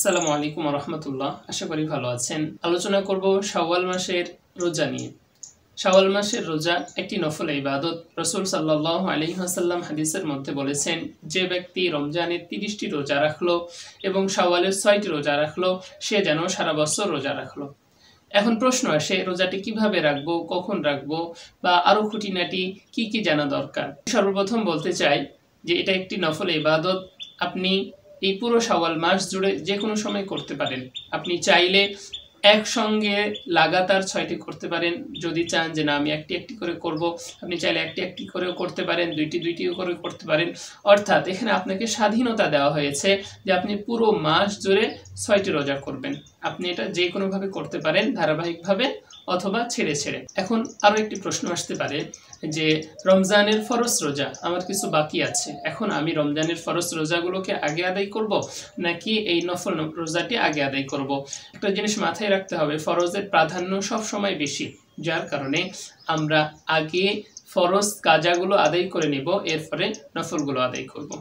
আসসালামু আলাইকুম রহমতুল্লাহ। আশা করি ভালো আছেন। আলোচনা করব শাওয়াল মাসের রোজা নিয়ে। শাওয়াল মাসের রোজা একটি নফল ইবাদত। রাসূল সাল্লাল্লাহু আলাইহি ওয়াসাল্লাম হাদিসের মধ্যে বলেছেন, যে ব্যক্তি রমজানের 30টি রোজা রাখলো এবং শাওয়ালের 6টি রোজা রাখলো, সে যেন সারা বছর রোজা রাখলো। এখন প্রশ্ন আসে, রোজাটি কিভাবে রাখবো, কখন রাখবো, বা আরো খুঁটিনাটি কি কি জানা দরকার। সর্বপ্রথম বলতে চাই যে এটা একটি নফল ইবাদত। আপনি এই পুরো শাওয়াল মাস জুড়ে যে কোনো সময় করতে পারেন। আপনি চাইলে একসঙ্গে লাগাতার 6টি করতে পারেন। যদি চান যে না আমি একটি একটি করে করব, আপনি চাইলে একটি একটি করেও করতে পারেন, দুইটি করে করতে পারেন। অর্থাৎ এখানে আপনাকে স্বাধীনতা দেওয়া হয়েছে যে আপনি পুরো মাস জুড়ে 6টি রোজা করবেন। আপনি এটা যে কোনোভাবে করতে পারেন, ধারাবাহিকভাবে অথবা ছেড়ে ছেড়ে। এখন আরও একটি প্রশ্ন আসতে পারে যে রমজানের ফরজ রোজা আমার কিছু বাকি আছে, এখন আমি রমজানের ফরজ রোজাগুলোকে আগে আদায় করব নাকি এই নফল রোজাটি আগে আদায় করব। একটা জিনিস মাথায় রাখতে হবে, ফরজের প্রাধান্য সব সময় বেশি, যার কারণে আমরা আগে ফরজ কাজাগুলো আদায় করে নিব, এরপরে নফলগুলো আদায় করব।